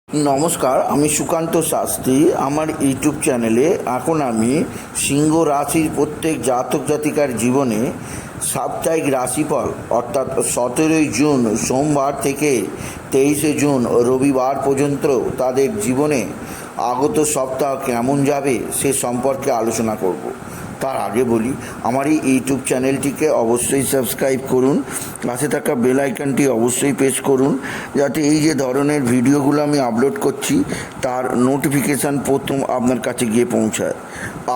নমস্কার, আমি সুকান্ত শাস্ত্রী। আমার ইউটিউব চ্যানেলে এখন আমি সিংহ রাশির প্রত্যেক জাতক জাতিকার জীবনে সাপ্তাহিক রাশিফল অর্থাৎ 17 জুন সোমবার থেকে 23 জুন রবিবার পর্যন্ত তাদের জীবনে আগত সপ্তাহ কেমন যাবে সে সম্পর্কে আলোচনা করব। তার আগে বলি, আমার এই ইউটিউব চ্যানেলটিকে অবশ্যই সাবস্ক্রাইব করুন, পাশে থাকা বেল আইকনটি অবশ্যই প্রেস করুন, যাতে এই যে ধরনের ভিডিওগুলো আমি আপলোড করছি তার নোটিফিকেশান প্রথম আপনার কাছে গিয়ে পৌঁছায়।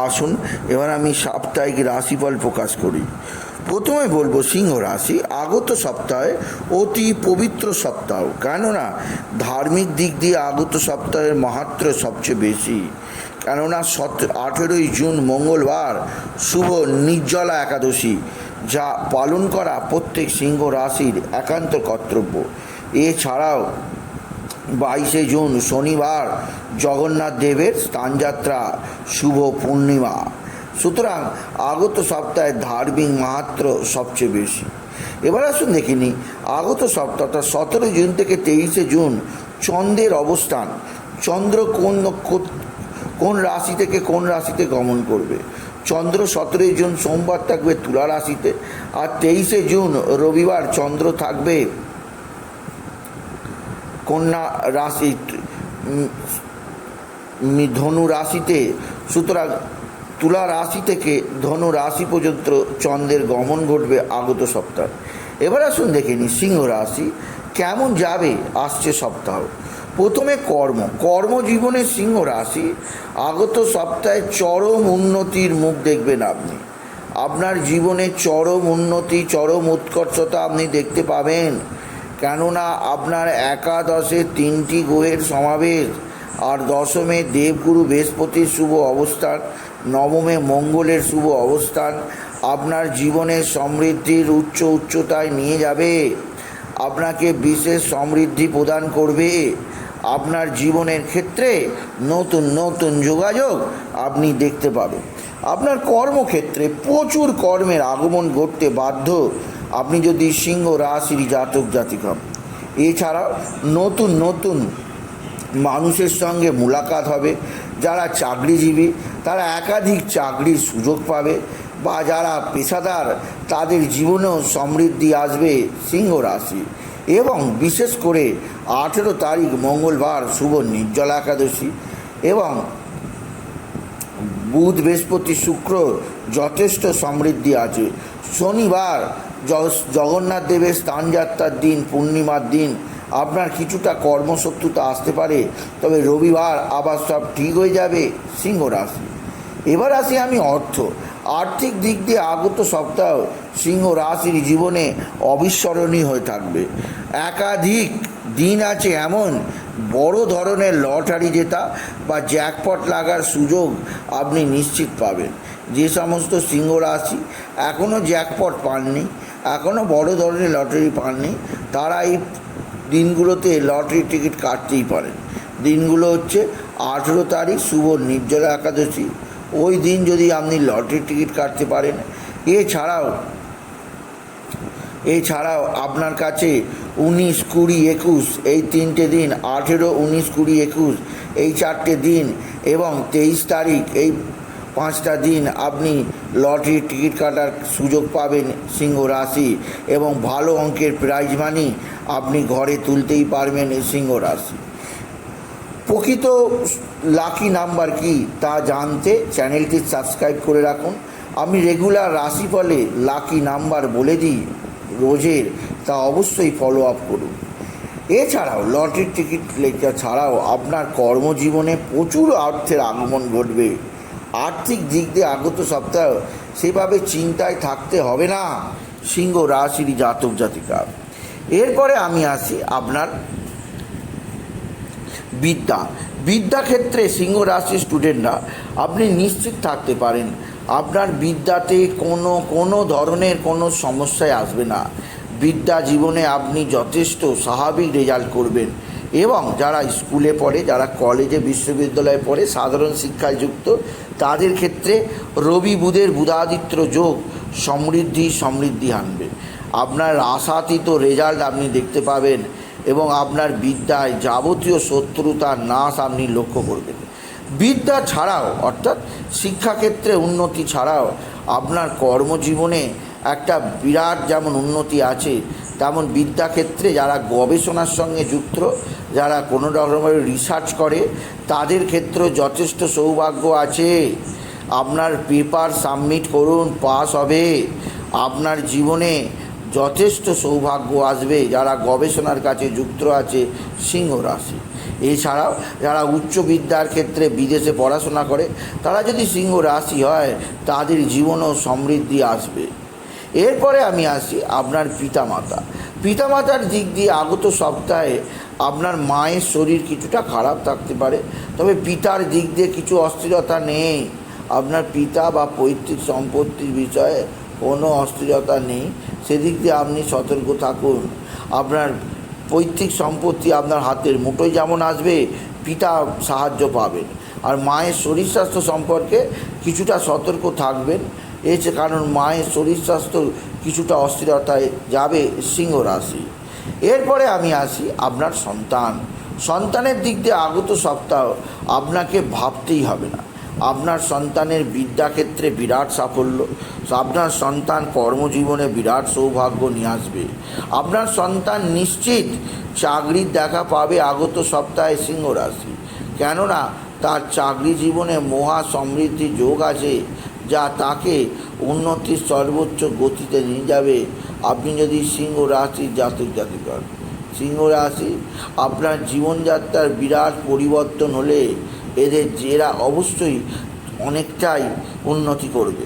আসুন এবার আমি সাপ্তাহিক রাশিফল প্রকাশ করি। প্রথমে বলবো, সিংহ রাশি আগত সপ্তাহে অতি পবিত্র সপ্তাহ, কেননা ধার্মিক দিক দিয়ে আগত সপ্তাহের মাহাত্ম্য সবচেয়ে বেশি। কেননা 18 জুন মঙ্গলবার শুভ নির্জলা একাদশী, যা পালন করা প্রত্যেক সিংহ রাশির একান্ত কর্তব্য। এছাড়াও 22 জুন শনিবার জগন্নাথ দেবের স্থানযাত্রা শুভ পূর্ণিমা। সুতরাং আগত সপ্তাহে ধার্মিক মাহাত্ম্য সবচেয়ে বেশি। এবার আসুন দেখে নিই আগত সপ্তাহ 17 জুন থেকে 23 জুন চন্দ্রের অবস্থান। চন্দ্র কোন রাশি থেকে কোন রাশিতে গমন করবে। চন্দ্র 17 জুন সোমবার থাকবে তুলা রাশিতে, আর 23 জুন রবিবার চন্দ্র থাকবে কন্যা রাশি ধনু রাশিতে। সুতরাং তুলা রাশি থেকে ধনু রাশি পর্যন্ত চন্দ্রের গমন ঘটবে আগত সপ্তাহ। এবার আসুন দেখে নিই সিংহ রাশি কেমন যাবে আসছে সপ্তাহ। প্রথমে কর্মজীবনে সিংহ রাশি আগত সপ্তাহে চরম উন্নতির মুখ দেখবেন আপনি। আপনার জীবনে চরম উন্নতি, চরম উৎকর্ষতা আপনি দেখতে পাবেন, কেননা আপনার একাদশে 3টি গ্রহের সমাবেশ, আর দশমে দেবগুরু বৃহস্পতির শুভ অবস্থান, নবমে মঙ্গলের শুভ অবস্থান আপনার জীবনের সমৃদ্ধির উচ্চতায় নিয়ে যাবে, আপনাকে বিশেষ সমৃদ্ধি প্রদান করবে। আপনার জীবনের ক্ষেত্রে নতুন নতুন যোগাযোগ আপনি দেখতে পাবেন। আপনার কর্মক্ষেত্রে প্রচুর কর্মের আগমন ঘটতে বাধ্য আপনি যদি সিংহ রাশির জাতক জাতিকা। এছাড়াও নতুন নতুন মানুষের সঙ্গে মোলাকাত হবে। যারা চাকরিজীবী তারা একাধিক চাকরির সুযোগ পাবে, বা যারা পেশাদার তাদের জীবনেও সমৃদ্ধি আসবে সিংহ রাশি। এবং বিশেষ করে 18 তারিখ মঙ্গলবার শুভ নির্জলা একাদশী, এবং বুধ বৃহস্পতি শুক্র যথেষ্ট সমৃদ্ধি আছে। শনিবার জগন্নাথ দেবের স্থানযাত্রার দিন, পূর্ণিমার দিন আপনার কিছুটা কর্মশত্রুতা আসতে পারে, তবে রবিবার আবার সব ঠিক হয়ে যাবে সিংহ রাশি। এবার আসি আমি আর্থিক দিক দিয়ে আগত সপ্তাহ সিংহ রাশির জীবনে অবিস্মরণীয় হয়ে থাকবে। একাধিক দিন আছে এমন বড় ধরনের লটারি জেতা বা জ্যাকপট লাগার সুযোগ আপনি নিশ্চিত পাবেন। যে সমস্ত সিংহ রাশি এখনও জ্যাকপট পাননি, এখনও বড় ধরনের লটারি পাননি, তারা এই দিনগুলোতে লটারি টিকিট কাটতেই পারেন। দিনগুলো হচ্ছে 18 তারিখ শুভ নির্জলা একাদশী, ওই দিন যদি আপনি লটারি টিকিট কাটতে পারেন। এছাড়াও আপনার কাছে 19, 20, 21 এই 3টে দিন, 18, 19, 20, 21 এই 4টে দিন, এবং 23 তারিখ এই 5টা দিন আপনি লটারি টিকিট কাটার সুযোগ পাবেন সিংহ রাশি, এবং ভালো অঙ্কের প্রাইজ মানি আপনি ঘরে তুলতেই পারবেন এই সিংহ রাশি। প্রকৃত লাকি নাম্বার কি তা জানতে চ্যানেলটি সাবস্ক্রাইব করে রাখুন। আমি রেগুলার রাশিফলে লাকি নাম্বার বলে দিই রোজের, তা অবশ্যই ফলো আপ করুন। এছাড়াও লটারির টিকিট লেখা ছাড়াও আপনার কর্মজীবনে প্রচুর অর্থের আগমন ঘটবে। আর্থিক দিক দিয়ে আগত সপ্তাহ সেভাবে চিন্তায় থাকতে হবে না সিংহ রাশির জাতক জাতিকা। এরপরে আমি আসি আপনার বিদ্যাক্ষেত্রে সিংহ রাশির স্টুডেন্টরা আপনি নিশ্চিত থাকতে পারেন আপনার বিদ্যাতে কোনো ধরনের কোনো সমস্যায় আসবে না। বিদ্যা জীবনে আপনি যথেষ্ট স্বাভাবিক রেজাল্ট করবেন, এবং যারা স্কুলে পড়ে, যারা কলেজে বিশ্ববিদ্যালয়ে পড়ে, সাধারণ শিক্ষায় যুক্ত, তাদের ক্ষেত্রে রবি বুধের বুধাদিত্য যোগ সমৃদ্ধি আনবে। আপনার আশাতীত রেজাল্ট আপনি দেখতে পাবেন। এবং আপনার বিদ্যায় যাবতীয় শত্রুতার নাশ আপনি লক্ষ্য করবেন। বিদ্যা ছাড়াও অর্থাৎ শিক্ষাক্ষেত্রে উন্নতি ছাড়াও আপনার কর্মজীবনে একটা বিরাট যেমন উন্নতি আছে, তেমন বিদ্যাক্ষেত্রে যারা গবেষণার সঙ্গে যুক্ত, যারা কোনো রকমের রিসার্চ করে, তাদের ক্ষেত্রেও যথেষ্ট সৌভাগ্য আছে। আপনার পেপার সাবমিট করুন, পাস হবে, আপনার জীবনে যথেষ্ট সৌভাগ্য আসবে। যারা গবেষণার কাছে যুক্ত আছে সিংহ রাশি, এছাড়াও যারা উচ্চ বিদ্যার ক্ষেত্রে বিদেশে পড়াশোনা করে, তারা যদি সিংহ রাশি হয় তাদের জীবনেও সমৃদ্ধি আসবে। এরপরে আমি আসি আপনার পিতামাতার দিক দিয়ে আগত সপ্তাহে আপনার মায়ের শরীর কিছুটা খারাপ থাকতে পারে, তবে পিতার দিক দিয়ে কিছু অস্থিরতা নেই। আপনার পিতা বা পৈতৃক সম্পত্তির বিষয়ে কোনো অস্থিরতা নেই, সেদিক দিয়ে আপনি সতর্ক থাকুন। আপনার পৈতৃক সম্পত্তি আপনার হাতের মুঠোয় যেমন আসবে, পিতা সাহায্য পাবেন। আর মায়ের শরীর স্বাস্থ্য সম্পর্কে কিছুটা সতর্ক থাকবেন, কারণ মায়ের শরীর স্বাস্থ্য কিছুটা অস্থিরতায় যাবে সিংহ রাশি। এরপরে আমি আসি আপনার সন্তানের দিক দিয়ে আগত সপ্তাহ আপনাকে ভাবতেই হবে না। আপনার সন্তানের বিদ্যাক্ষেত্রে বিরাট সাফল্য, আপনার সন্তান কর্মজীবনে বিরাট সৌভাগ্য নিয়ে আসবে। আপনার সন্তান নিশ্চিত চাকরির দেখা পাবে আগত সপ্তাহে সিংহ রাশি, কেননা তার চাকরি জীবনে মহা সমৃদ্ধি যোগ আছে, যা তাকে উন্নতির সর্বোচ্চ গতিতে নিয়ে যাবে। আপনি যদি সিংহ রাশির জাতিকা, সিংহ রাশি আপনার জীবনযাত্রার বিরাট পরিবর্তন হলে এরা অবশ্যই অনেকটাই উন্নতি করবে।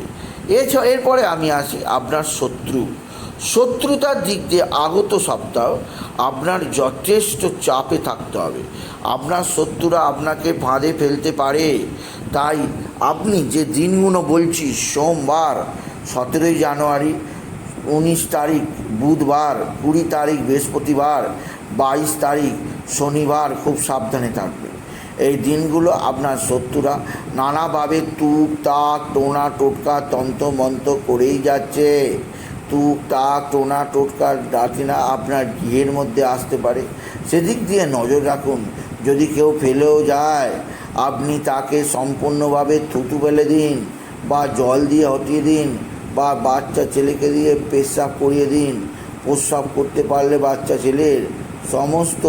এরপরে আমি আসি আপনার শত্রুতার দিক দিয়ে আগত সপ্তাহ আপনার যথেষ্ট চাপে থাকতে হবে। আপনার শত্রুরা আপনাকে ফাঁদে ফেলতে পারে, তাই আপনি যে দিনগুলো বলছি, সোমবার 17 জানুয়ারি, 19 তারিখ বুধবার, 20 তারিখ বৃহস্পতিবার, 22 তারিখ শনিবার, খুব সাবধানে থাকবেন। এই দিনগুলো আপনার শত্রুরা নানাভাবে তুক তাক টোনা টোটকা তন্ত্রমন্ত্র করেই যাচ্ছে। তুক তাক টোনা টোটকার ডাকিনা আপনার গৃহের মধ্যে আসতে পারে, সেদিক দিয়ে নজর রাখুন। যদি কেউ ফেলেও যায়, আপনি তাকে সম্পূর্ণভাবে থুতু ফেলে দিন, বা জল দিয়ে হটিয়ে দিন, বা বাচ্চা ছেলেকে দিয়ে পেশাব করিয়ে দিন। প্রস্রাব করতে পারলে বাচ্চা ছেলের সমস্ত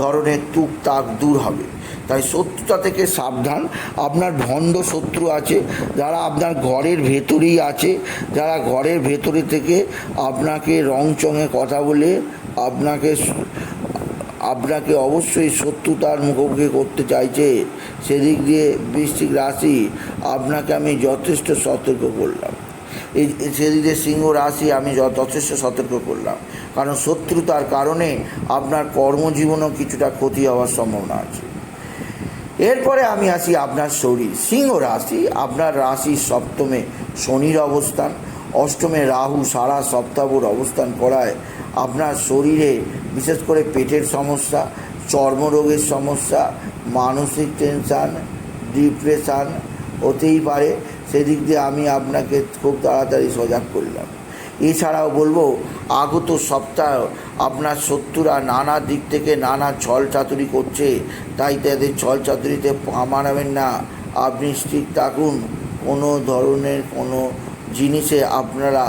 ধরনের তুক তাক দূর হবে। তাই শত্রুতা থেকে সাবধান। আপনার ভণ্ড শত্রু আছে, যারা আপনার ঘরের ভেতরেই আছে, যারা ঘরের ভেতরে থেকে আপনাকে রংচঙে কথা বলে আপনাকে অবশ্যই শত্রুতার মুখোমুখি করতে চাইছে। সেদিক দিয়ে বৃশ্চিক রাশি আপনাকে আমি যথেষ্ট সতর্ক করলাম। সেদিক দিয়ে সিংহ রাশি আমি যথেষ্ট সতর্ক করলাম, কারণ শত্রুতার কারণে আপনার কর্মজীবনেও কিছুটা ক্ষতি হওয়ার সম্ভাবনা আছে। এরপরে আমি আসি আপনার শরীর। সিংহ রাশি আপনার রাশির সপ্তমে শনির অবস্থান, অষ্টমে রাহু সারা সপ্তাহভর অবস্থান করায় আপনার শরীরে বিশেষ করে পেটের সমস্যা, চর্মরোগের সমস্যা, মানসিক টেনশান, ডিপ্রেশান হতেই পারে। সেদিক দিয়ে আমি আপনাকে খুব তাড়াতাড়ি সজাগ করলাম। এছাড়াও বলবো, আগত সপ্তাহ আপনার শত্রুরা নানা দিক থেকে নানা ছল চাতুরি করছে, তাই তাদের ছল চাতুরিতে পা মারাবেন না। আপনি ঠিক থাকুন। কোনো ধরনের কোনো জিনিসে আপনারা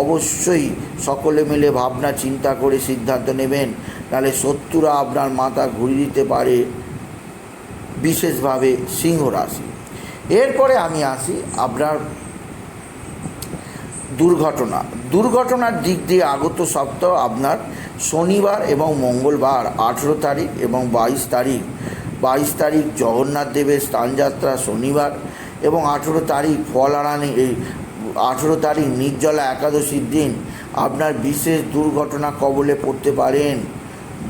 অবশ্যই সকলে মিলে ভাবনা চিন্তা করে সিদ্ধান্ত নেবেন, নাহলে শত্রুরা আপনার মাথা ঘুরিয়ে দিতে পারে, বিশেষভাবে সিংহ রাশি। এরপরে আমি আসি আপনার দুর্ঘটনার দিক দিয়ে আগত সপ্তাহ আপনার শনিবার এবং মঙ্গলবার 18 তারিখ এবং 22 তারিখ জগন্নাথ দেবের স্থানযাত্রা শনিবার, এবং 18 তারিখ ফলহারানি, 18 তারিখ নির্জলা একাদশীর দিন আপনার বিশেষ দুর্ঘটনা কবলে পড়তে পারেন।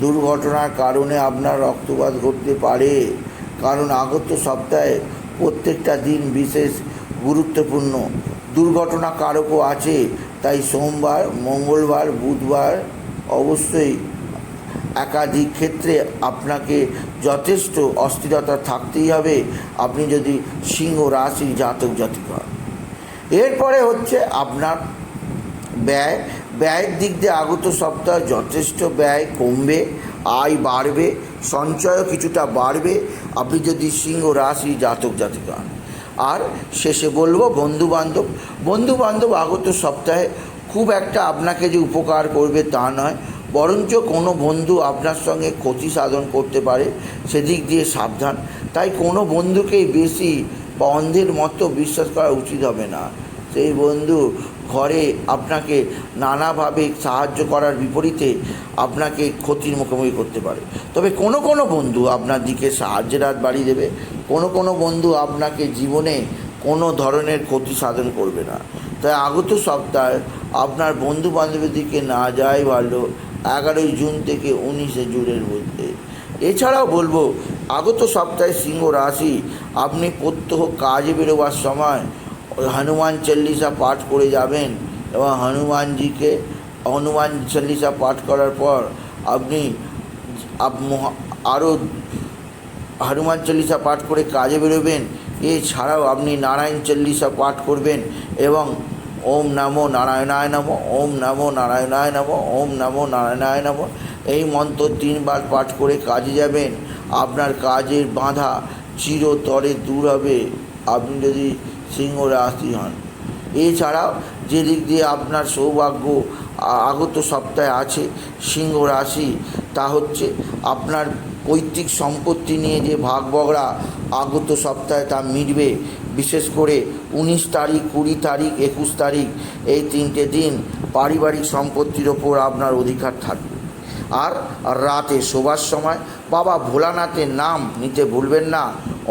দুর্ঘটনার কারণে আপনার রক্তপাত ঘটতে পারে, কারণ আগত সপ্তাহে প্রত্যেকটা দিন বিশেষ গুরুত্বপূর্ণ, দুর্ঘটনা কারকও আছে। তাই সোমবার, মঙ্গলবার, বুধবার অবশ্যই একাধিক ক্ষেত্রে আপনাকে যথেষ্ট অস্থিরতা থাকতেই হবে, আপনি যদি সিংহ রাশির জাতক জাতিকা হন। এরপরে হচ্ছে আপনার ব্যয়ের দিক দিয়ে আগত সপ্তাহে যথেষ্ট ব্যয় কমবে, আয় বাড়বে, সঞ্চয়ও কিছুটা বাড়বে আপনি যদি সিংহ রাশি জাতক জাতিকা হন। আর শেষে বলবো বন্ধুবান্ধব আগত সপ্তাহে খুব একটা আপনাকে যে উপকার করবে তা নয়, বরঞ্চ কোনো বন্ধু আপনার সঙ্গে ক্ষতি সাধন করতে পারে, সেদিক দিয়ে সাবধান। তাই কোনো বন্ধুকেই বেশি বা অন্ধের মতো বিশ্বাস করা উচিত হবে না। সেই বন্ধু ঘরে আপনাকে নানাভাবে সাহায্য করার বিপরীতে আপনাকে ক্ষতির মুখোমুখি করতে পারে। তবে কোনো বন্ধু আপনার দিকে সাহায্যের হাত বাড়িয়ে দেবে, কোনো বন্ধু আপনাকে জীবনে কোনো ধরনের ক্ষতি সাধন করবে না। তাই আগত সপ্তাহে আপনার বন্ধু বান্ধবের দিকে না যাওয়াই ভালো 11 জুন থেকে 19 জুনের মধ্যে। এছাড়াও বলবো আগত সপ্তাহে সিংহ রাশি আপনি প্রত্যহ কাজে বেরোবার সময় হনুমান চল্লিশা পাঠ করে যাবেন এবং হনুমান চল্লিশা পাঠ করার পর আপনি আরও হনুমান চল্লিশা পাঠ করে কাজে বেরোবেন। এছাড়াও আপনি নারায়ণ চল্লিশা পাঠ করবেন এবং ওম নমো নারায়ণায় নমঃ, ওম নমো নারায়ণায় নমঃ, ওম নমো নারায়ণায় নমঃ এই মন্ত্র 3 বার পাঠ করে কাজে যাবেন। আপনার কাজের বাধা চিরতরে দূর হবে আপনি যদি সিংহ রাশি হন। এছাড়াও যে দিক দিয়ে আপনার সৌভাগ্য আগত সপ্তাহে আছে সিংহ রাশি, তা হচ্ছে আপনার পৈতৃক সম্পত্তি নিয়ে যে ভাগ বগড়া আগত সপ্তাহে তা মিটবে। বিশেষ করে 19 তারিখ, 20 তারিখ, 21 তারিখ এই 3টে দিন পারিবারিক সম্পত্তির ওপর আপনার অধিকার থাকবে। আর রাতে শোবার সময় বাবা ভোলানাথের নাম নিতে ভুলবেন না।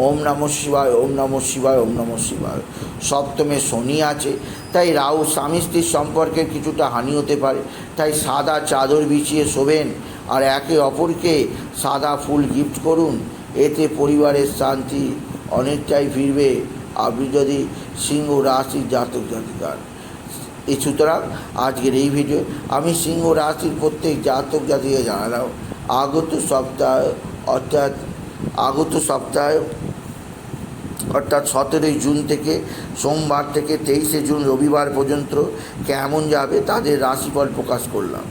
ওম নমঃ শিবায়, ওম নমঃ শিবায়, ওম নমঃ শিবায়। সপ্তমে শনি আছে, তাই রাহু স্বামী স্ত্রীর সম্পর্কে কিছুটা হানি হতে পারে। তাই সাদা চাদর বিছিয়ে শোবেন আর একে অপরকে সাদা ফুল গিফট করুন, এতে পরিবারের শান্তি অনেকটাই ফিরবে আপনি যদি সিংহ রাশির জাতক জাতিকার। সুতরাং আজকের এই ভিডিও আমি সিংহ রাশির প্রত্যেক জাতক জাতিকে জানালাম আগত সপ্তাহে অর্থাৎ 17 জুন থেকে সোমবার থেকে 23 জুন রবিবার পর্যন্ত কেমন যাবে তাদের রাশিফল প্রকাশ করলাম।